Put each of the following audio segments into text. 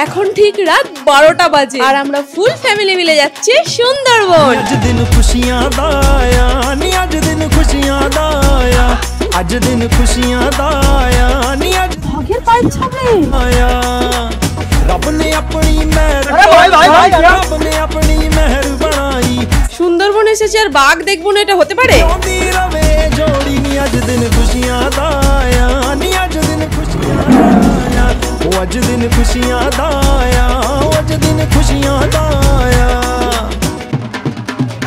এখন ঠিক রাত 12টা বাজে আর আমরা ফুল ফ্যামিলি মিলে যাচ্ছি সুন্দরবন। आज दिन खुशियां दा आया नी आज दिन खुशियां दा आया आज दिन खुशियां दा आया नी आज भाग्येर पाए छापे आया रब ने अपनी मेहर रब ने अपनी मेहर बनाई। সুন্দরবন এসেছি আর বাঘ দেখবো না, এটা হতে পারে? जोंदी रवे जोड़ी नी आज दिन खुशियां दा आया नी आज दिन खुशियां दा आया ओ आज दिन खुशियां दा आया ओ आज दिन खुशियां दा आया।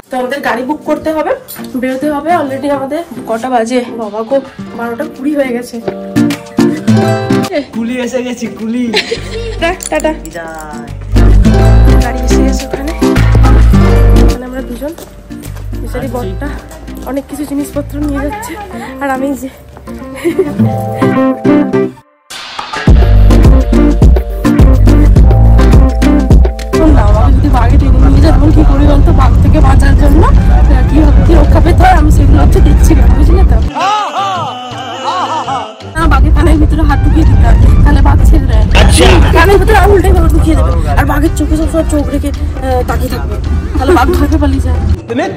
তো আমাদের গাড়ি বুক করতে হবে, বেরোতে হবে। অলরেডি আমাদের কটা বাজে বাবা গো, 12টা 20 হয়ে গেছে। কুলি এসে গেছি, কুলি। টাটা। গাড়ি এসে গেছে ওখানে। আমরা দুজন বেচারি বড়টা অনেক কিছু জিনিসপত্র নিয়ে যাচ্ছে আর আমি যে যদি বাঘে টেনে নিয়ে যায় তখন কি করি বলতো? বাঘ থেকে বাঁচার জন্য কিভাবে কি রক্ষা পেতে হয় আমি সেগুলো হচ্ছে দেখছিলাম, বুঝলে তো? বাঘের কানের ভিতরে হাত ঢুকিয়ে দিতে হবে, তাহলে বাঘ ছেড়ে দেয়। কানের ভিতরে উল্টে গেলে ঢুকিয়ে দেবে আর বাঘের চোখে সবসময় চোখ রেখে তাকিয়ে থাকবে, তাহলে বাঘ ভয় পেয়ে পালিয়ে যায়।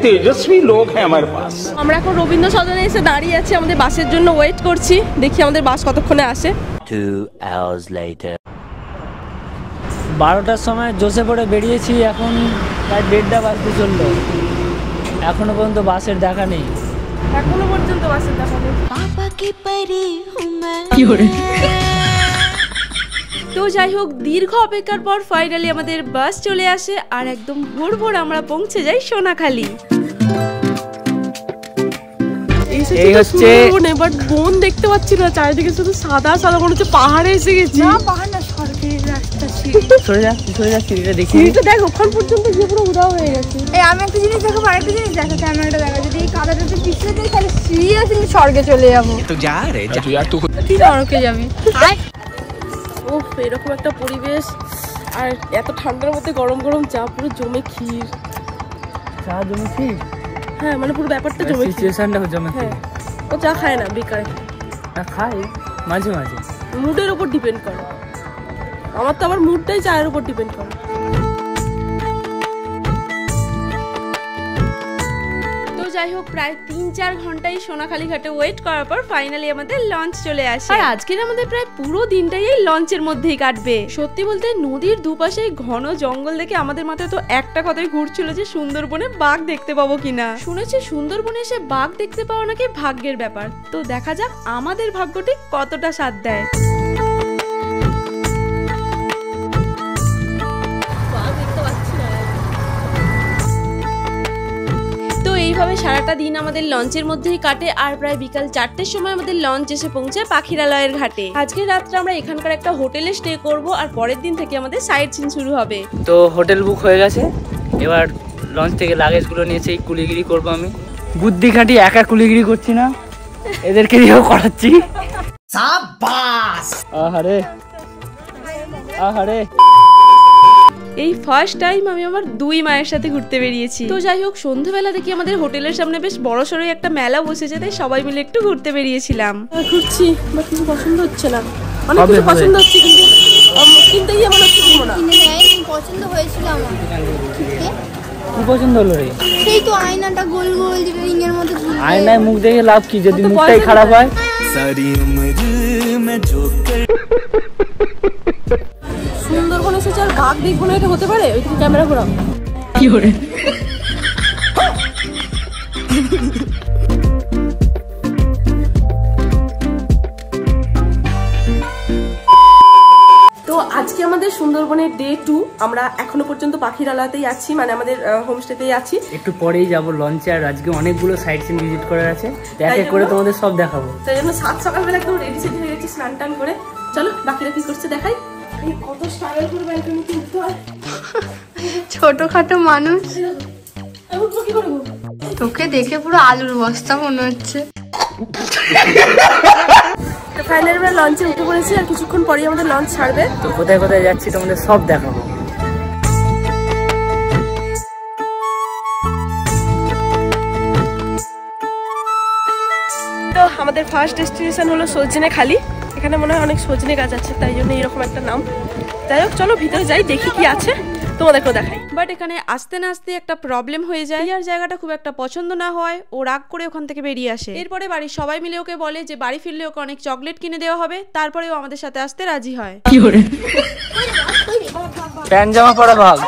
তেজস্বী লোক হ্যাঁ আমার পাস। আমরা এখন রবীন্দ্র সদনে এসে দাঁড়িয়ে আছি, আমাদের বাসের জন্য ওয়েট করছি। দেখি আমাদের বাস কতক্ষণে আসে। 2 hours later 12টার সময় জোসে পড়ে বেরিয়েছি, এখন প্রায় 1:30 বাজতে চললো, এখনো পর্যন্ত বাসের দেখা নেই। এখনো পর্যন্ত বাসের দেখা নেই। তো যাই হোক, দীর্ঘ অপেক্ষার পর ফাইনালি আমাদের বাস চলে আসে আর একদম ভোর ভোর আমরা পৌঁছে যাই সোনাখালি। এই হচ্ছে বাট বন দেখতে পাচ্ছি না, চারিদিকে শুধু সাদা সাদা, মনে হচ্ছে পাহাড়ে এসে গেছি। না পাহাড় না, সরকারি রাস্তা। সরে যাচ্ছি এটা দেখি। এটা দেখ ওখান পর্যন্ত গিয়ে পুরো উধাও হয়ে গেছে। এই আমি একটা জিনিস দেখাবো, আরেকটা জিনিস দেখো, ক্যামেরাটা দেখো, যদি এই কাদাটাতে পিছলে যাই তাহলে সিরিয়াসলি স্বর্গে চলে যাবো। তো যা রে যা তুই তুই স্বর্গে যাবি। ওহ, এরকম একটা পরিবেশ আর এত ঠান্ডার মধ্যে গরম গরম চা, পুরো জমে ক্ষীর। চা জমে ক্ষীর? হ্যাঁ, মানে পুরো ব্যাপারটা জমে ক্ষীর। সিচুয়েশনটা জমে ক্ষীর। ও চা খায় না, বেকার। না খাই মাঝে মাঝে, মুডের উপর ডিপেন্ড করে। আমার তো আবার মুডটাই চায়ের উপর ডিপেন্ড করে। যাই হোক, প্রায় 3-4 ঘন্টায় সোনাখালি ঘাটে ওয়েট করার পর ফাইনালি আমাদের লঞ্চ চলে আসে। আর আজকের আমাদের প্রায় পুরো দিনটাই এই লঞ্চের মধ্যেই কাটবে। সত্যি বলতে নদীর দুপাশে ঘন জঙ্গল দেখে আমাদের মাথায় তো একটা কথাই ঘুরছিল যে সুন্দরবনে বাঘ দেখতে পাবো কিনা। শুনেছি সুন্দরবনে এসে বাঘ দেখতে পাওয়া নাকি ভাগ্যের ব্যাপার। তো দেখা যাক আমাদের ভাগ্যটি কতটা সাথ দেয়। এইভাবে সারাটা দিন আমাদের লঞ্চের মধ্যেই কাটে আর প্রায় বিকাল 4টের সময় আমাদের লঞ্চ এসে পৌঁছায় পাখিরালয়ের ঘাটে। আজকের রাত্রে আমরা এখানকার একটা হোটেলে স্টে করব আর পরের দিন থেকে আমাদের সাইট সিন শুরু হবে। তো হোটেল বুক হয়ে গেছে, এবার লঞ্চ থেকে লাগেজগুলো নিয়েছে, কুলিগিরি করবো আমি। বুদ্ধি খাটি একা কুলিগিরি করছি না, এদেরকে দিয়েও করাচ্ছি। আহারে আহারে, এই ফার্স্ট টাইম আমি আমার 2 মায়ের সাথে ঘুরতে বেরিয়েছি। তো যাই হোক, সন্ধ্যাবেলা দেখি আমাদের হোটেলের সামনে বেশ বড়সড় একটা মেলা বসেছে, তাই সবাই মিলে একটু ঘুরতে বেরিয়েছিলাম। ঘুরছি বাট কিছু পছন্দ হচ্ছে না, অনেক কিছু পছন্দ হচ্ছে কিন্তু কিনতে গিয়ে মনে হচ্ছে কিনবো না। পছন্দ হয়েছিল আমার। কি পছন্দ হলো রে? সেই তো আয়নাটা গোল গোল যেটা রিংয়ের মধ্যে ঝুলবে। আয়নায় মুখ দেখে লাভ কি, যদি মুখটাই খারাপ হয়? सारी उम्र में जो সুন্দরবন এসেছে আর বাঘ দেখবো না, এটা হতে পারে? ওইদিকে ক্যামেরা ঘোরাও। কি করে তো আজকে আমাদের সুন্দরবনের ডে 2। আমরা এখনো পর্যন্ত পাখিরালয়তেই আছি, মানে আমাদের হোমস্টেতেই আছি। একটু পরেই যাব লঞ্চে, আর আজকে অনেকগুলো সাইট সিন ভিজিট করার আছে, এক এক করে তোমাদের সব দেখাবো। তাই জন্য সকালবেলা একদম রেডি সেডি হয়ে গেছি, স্নান টান করে। চলো বাকিরা কি করছে দেখাই। কত স্টাইল করে ব্যালকনিতে উঠতে হয়। ছোটখাটো মানুষ, কি করবো? তোকে দেখে পুরো আলুর বস্তা মনে হচ্ছে। ফাইনালি আমরা লঞ্চে উঠে পড়েছি আর কিছুক্ষণ পরেই আমাদের লঞ্চ ছাড়বে। তো কোথায় কোথায় যাচ্ছি তোমাদের সব দেখাবো। তো আমাদের ফার্স্ট ডেস্টিনেশন হলো সজনেখালি। এখানে মনে হয় অনেক সজনে গাছ আছে, তাই জন্য এরকম একটা নাম। যাই হোক চলো ভিতরে যাই, দেখি কি আছে, তোমাদেরকেও দেখাই। বাট এখানে আসতে না আসতে একটা প্রবলেম হয়ে যায়। আর জায়গাটা খুব একটা পছন্দ না হয়, ও রাগ করে ওখান থেকে বেরিয়ে আসে। এরপরে বাড়ির সবাই মিলে ওকে বলে যে বাড়ি ফিরলে ওকে অনেক চকলেট কিনে দেওয়া হবে, তারপরে ও আমাদের সাথে আসতে রাজি হয়। কি করে প্যান্ট জামা পরা ভাগ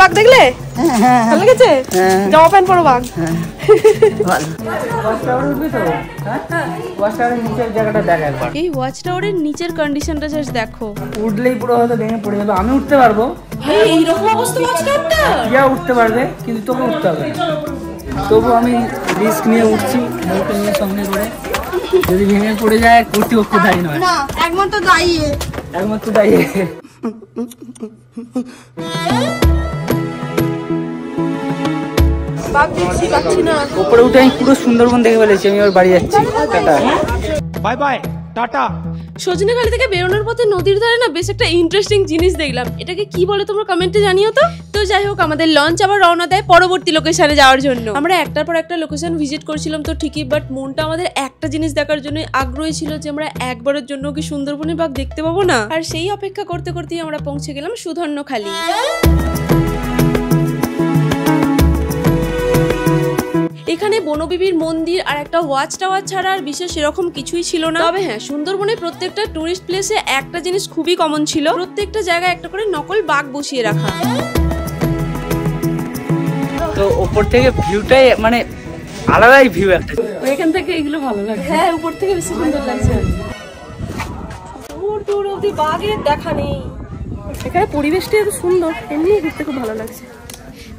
বাঘ দেখলে ভালো লেগেছে? জামা প্যান্ট পরো বাঘ। এই ওয়াচ টাওয়ারের নিচের কন্ডিশনটা জাস্ট দেখো। উঠলেই পুরো হয়তো ভেঙে পড়ে যাবে। আমি উঠতে পারবো, এইরকম অবস্থা ওয়াচ টাওয়ারটা। ইয়া উঠতে পারবে, কিন্তু তোকে উঠতে হবে না। তবু আমি রিস্ক নিয়ে উঠছি, বউকে নিয়ে সঙ্গে করে। যদি ভেঙে পড়ে যায় কর্তৃপক্ষ দায়ী নয়, একমাত্র দায়ী। বাঘ দেখছি পাচ্ছি না। উপরে উঠে আমি পুরো সুন্দরবন দেখে ফেলেছি। আমি ওর বাড়ি যাচ্ছি, tata bye bye tata. Sajnekhali থেকে বেরোনোর পথে নদীর ধারে না বেশ একটা ইন্টারেস্টিং জিনিস দেখলাম। এটাকে কি বলে তোমরা কমেন্টে জানিও তো। তো যাই হোক আমাদের লঞ্চ আবার রওনা দেয় পরবর্তী লোকেশনে যাওয়ার জন্য। আমরা একটার পর একটা লোকেশন ভিজিট করছিলাম তো ঠিকই, বাট মনটা আমাদের একটা জিনিস দেখার জন্য আগ্রহী ছিল যে আমরা একবারের জন্য কি সুন্দরবনের বাঘ দেখতে পাবো না। আর সেই অপেক্ষা করতে করতেই আমরা পৌঁছে গেলাম সুধর্ণখালি। এখানে বনবিবির মন্দির আর একটা ওয়াচ টাওয়ার ছাড়া আর বিশেষ এরকম কিছুই ছিল না। তবে হ্যাঁ, সুন্দরবনে প্রত্যেকটা টুরিস্ট প্লেসে একটা জিনিস খুবই কমন ছিল, প্রত্যেকটা জায়গায় একটা করে নকল বাঘ বসিয়ে রাখা। তো উপর থেকে ভিউটাই মানে আলাদাই ভিউ একটা। এখান থেকে এগুলো ভালো লাগে। হ্যাঁ, উপর থেকে বেশি সুন্দর লাগছে। দূর দূর অবধি বাঘের দেখা নেই। এখানে পরিবেশটা এত সুন্দর, এমনি ঘুরতে খুব ভালো লাগছে।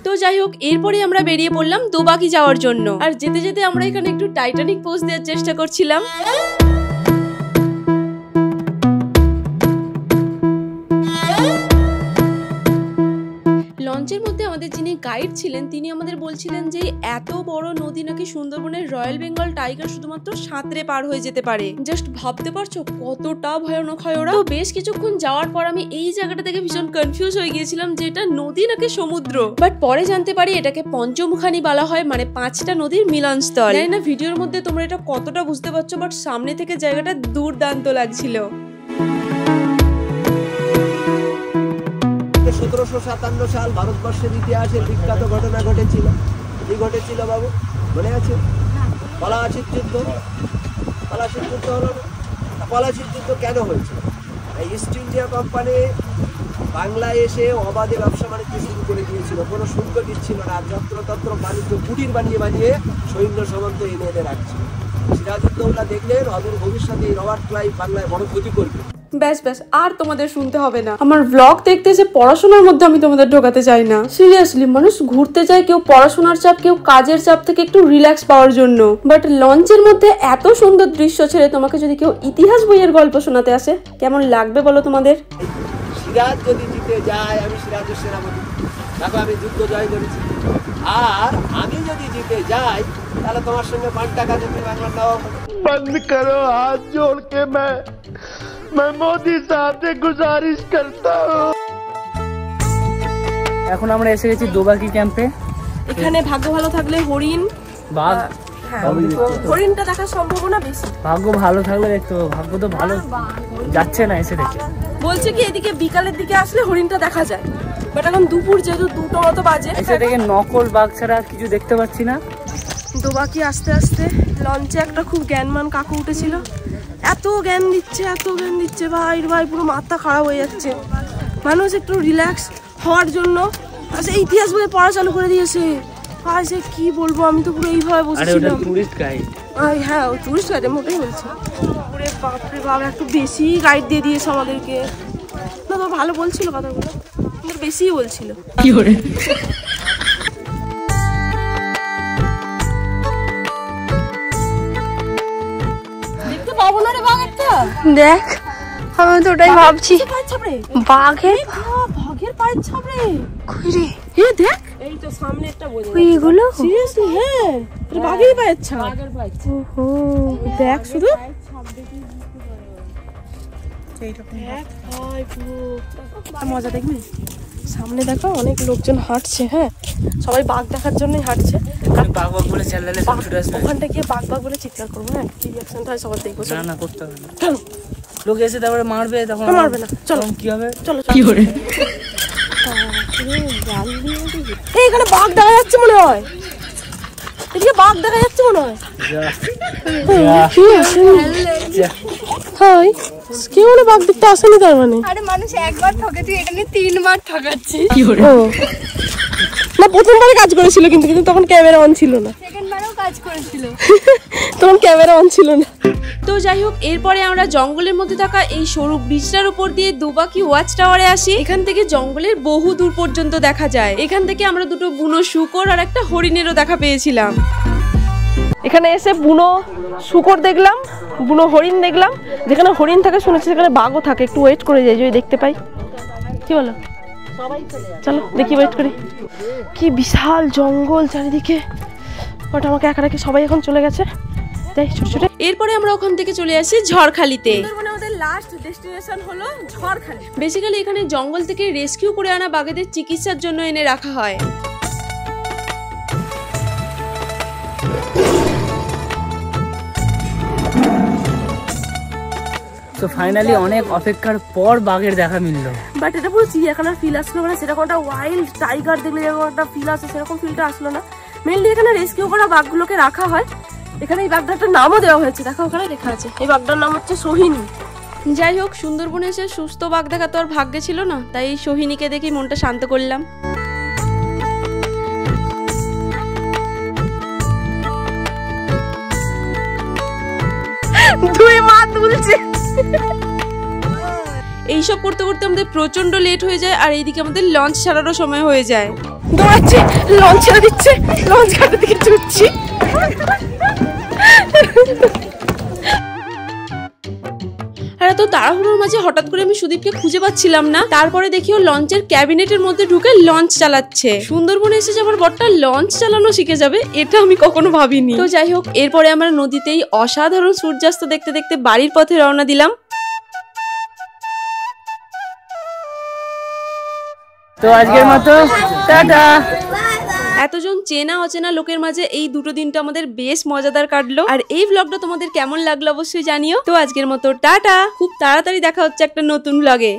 তো যাই হোক, এরপরে আমরা বেরিয়ে পড়লাম দোবাকি যাওয়ার জন্য। আর যেতে যেতে আমরা এখানে একটু টাইটানিক পোজ দেওয়ার চেষ্টা করছিলাম। লঞ্চের মধ্যে আমাদের যিনি গাইড ছিলেন তিনি আমাদের বলছিলেন যে এত বড় নদী নাকি সুন্দরবনের রয়্যাল বেঙ্গল টাইগার শুধুমাত্র সাঁতরে পার হয়ে যেতে পারে। জাস্ট ভাবতে পারছো কতটা ভয়ানক হয় ওরা। তো বেশ কিছুক্ষণ যাওয়ার পর আমি এই জায়গাটা থেকে ভীষণ কনফিউজ হয়ে গিয়েছিলাম যে এটা নদী নাকি সমুদ্র। বাট পরে জানতে পারি এটাকে পঞ্চমুখানি বলা হয়, মানে 5টা নদীর মিলনস্থল। জানি না ভিডিওর মধ্যে তোমরা এটা কতটা বুঝতে পারছো, বাট সামনে থেকে জায়গাটা দুর্দান্ত লাগছিল। 1757 সাল ভারতবর্ষের ইতিহাসের বিখ্যাত ঘটনা ঘটেছিল। কি ঘটেছিল বাবু মনে আছে? পলাশির যুদ্ধ। পলাশির যুদ্ধ হলো না? পলাশির যুদ্ধ কেন হয়েছে? ইস্ট ইন্ডিয়া কোম্পানি বাংলায় এসে অবাধে ব্যবসা বাণিজ্য শুরু করে দিয়েছিল, কোনো শুল্ক দিচ্ছিল না। যত্রতত্র বাণিজ্য কুটির বানিয়ে সৈন্য সামন্ত এনে রাখছিল। সিরাজউদ্দৌলা দেখলেন অদূর ভবিষ্যতে রবার্ট ক্লাইভ বাংলায় বড় ক্ষতি করবে। ব্যাস ব্যাস, আর তোমাদের শুনতে হবে না। আমার ব্লগ দেখতে এসে পড়াশোনার মধ্যে আমি তোমাদের ঢোকাতে চাই না। সিরিয়াসলি, মানুষ ঘুরতে যায় কেউ পড়াশোনার চাপ, কেউ কাজের চাপ থেকে একটু রিল্যাক্স পাওয়ার জন্য। বাট লঞ্চের মধ্যে এত সুন্দর দৃশ্য ছেড়ে তোমাকে যদি কেউ ইতিহাস বইয়ের গল্প শোনাতে আসে, কেমন লাগবে বলো তোমাদের? সিরাজ যদি জিতে যায়, আমি সিরাজের সেনাপতি, দেখো আমি যুদ্ধ জয় করেছি। আর আমি যদি জিতে যাই তাহলে তোমার সঙ্গে 5 টাকা তুমি বাংলার নবাব। बंद करो हाथ जोड़ के मैं मोदी साहब से गुजारिश करता हूँ। এখন আমরা এসে গেছি দোবাকি ক্যাম্পে। এখানে ভাগ্য ভালো থাকলে হরিণ, বাঘ, হরিণটা দেখার সম্ভাবনা বেশি। ভাগ্য ভালো থাকলে দেখতে পাবো। ভাগ্য তো ভালো যাচ্ছে না এসে দেখে। বলছে কি এদিকে বিকালের দিকে আসলে হরিণটা দেখা যায়, বাট এখন দুপুর যেহেতু 2টো মতো বাজে, এসে দেখে নকল বাঘ ছাড়া কিছু দেখতে পাচ্ছি না। দোবাকি আস্তে আস্তে লঞ্চে একটা খুব জ্ঞানমান কাকু উঠেছিল। এত জ্ঞান দিচ্ছে ভাই পুরো মাথা খারাপ হয়ে যাচ্ছে। মানুষ একটু রিল্যাক্স হওয়ার জন্য আচ্ছা ইতিহাস বই পড়া চালু করে দিয়েছে। আর সে কি বলবো, আমি তো পুরো এইভাবে বসেছিলাম। Tourist guide. হ্যাঁ, ও টুরিস্ট গাইড, মোটেই বলছে। পুরো বাপরে বাপ, একটু বেশি গাইড দিয়ে দিয়েছে আমাদেরকে। না তো ভালো বলছিল কথাগুলো, কিন্তু বেশিই বলছিল। কি করে দেখ, আমি তো ওটাই ভাবছি। বাঘের পায়ের ছাপ রে। কই রে? এ দেখ, এই তো সামনে একটা বোঝা কই এগুলো? সিরিয়াসলি? হ্যাঁ, এটা বাঘের পায়ের ছাপ। ওহো, দেখ শুধু মজা দেখবি। সামনে দেখো অনেক লোকজন হাঁটছে। হ্যাঁ, সবাই বাঘ দেখার জন্যই হাঁটছে। আর বাঘ বাঘ বলে চেল্লালে সব ছুটে আসবে। ওখানটা গিয়ে বাঘ বাঘ বলে চিৎকার করবো, হ্যাঁ কি রিঅ্যাকশনটা হয় সবার দেখবো। না না করতে হবে না, লোক এসে তারপরে মারবে, তখন মারবে না, চলো কি হবে, চলো কি করে। এখানে বাঘ দেখা যাচ্ছে মনে হয়, এদিকে বাঘ দেখা যাচ্ছে মনে হয়। হাই কেউ না বাঘ দেখতে আসেনি তার মানে? আরে মানুষ একবার ঠকে, তুই এটা নিয়ে 3 বার ঠকাচ্ছিস। না প্রথমবারে কাজ করেছিল কিন্তু কিন্তু তখন ক্যামেরা অন ছিল না, সেকেন্ড বারেও কাজ করেছিল, তখন ক্যামেরা অন ছিল না। তো যাই হোক, এরপরে আমরা জঙ্গলের মধ্যে থাকা এই সরু ব্রিজটার উপর দিয়ে দুবাকি ওয়াচ টাওয়ারে আসি। এখান থেকে জঙ্গলের বহু দূর পর্যন্ত দেখা যায়। এখান থেকে আমরা দুটো বুনো শূকর আর একটা হরিণেরও দেখা পেয়েছিলাম। এখানে এসে বুনো শূকর দেখলাম, বুনো হরিণ দেখলাম। যেখানে হরিণ থাকে শুনেছি সেখানে বাঘও থাকে। একটু ওয়েট করে যাই যদি দেখতে পাই। কি বলো? চলো দেখি, ওয়েট করি। কি বিশাল জঙ্গল চারিদিকে, বাট আমাকে একা রেখে সবাই এখন চলে গেছে। যাই ছোট ছোট। এরপরে আমরা ওখান থেকে চলে আসি ঝড়খালিতে। আমাদের লাস্ট ডেস্টিনেশন হলো ঝড়খালি। বেসিক্যালি এখানে জঙ্গল থেকে রেস্কিউ করে আনা বাঘেদের চিকিৎসার জন্য এনে রাখা হয়। তো ফাইনালি অনেক অপেক্ষার পর বাঘের দেখা মিললো। বাট এটা পুরো চিড়িয়াখানার ফিল আসলো, মানে সেরকম একটা ওয়াইল্ড টাইগার দেখলে যেরকম একটা ফিল আসে সেরকম ফিলটা আসলো না। মেনলি এখানে রেস্কিউ করা বাঘগুলোকে রাখা হয়। এখানে এই বাঘটার একটা নামও দেওয়া হয়েছে, দেখো ওখানে লেখা আছে। এই বাঘটার নাম হচ্ছে সোহিনী। যাই হোক, সুন্দরবনে এসে সুস্থ বাঘ দেখা তো আর ভাগ্যে ছিল না, তাই এই সোহিনীকে দেখি মনটা শান্ত করলাম। দুই মা তুলছে। এইসব করতে করতে আমাদের প্রচন্ড লেট হয়ে যায়, আর এইদিকে আমাদের লঞ্চ ছাড়ারও সময় হয়ে যায়। দৌড়াচ্ছি, লঞ্চ ছেড়ে দিচ্ছে, লঞ্চ ঘাটের দিকে ছুটছি। আর এত তাড়াহুড়োর মাঝে হঠাৎ করে আমি সুদীপকে খুঁজে পাচ্ছিলাম না। তারপরে দেখি ও লঞ্চের ক্যাবিনেটের মধ্যে ঢুকে লঞ্চ চালাচ্ছে। সুন্দরবনে এসে যে আমার বরটা লঞ্চ চালানো শিখে যাবে এটা আমি কখনো ভাবিনি। তো যাই হোক, এরপরে আমরা নদীতেই অসাধারণ সূর্যাস্ত দেখতে দেখতে বাড়ির পথে রওনা দিলাম। তো আজকের মতো টাটা। এতজন চেনা অচেনা লোকের মাঝে এই দুটো দিনটা আমাদের বেশ মজাদার কাটলো। আর এই ব্লগটা তোমাদের কেমন লাগলো অবশ্যই জানিও। তো আজকের মতো টাটা, খুব তাড়াতাড়ি দেখা হচ্ছে একটা নতুন ব্লগে।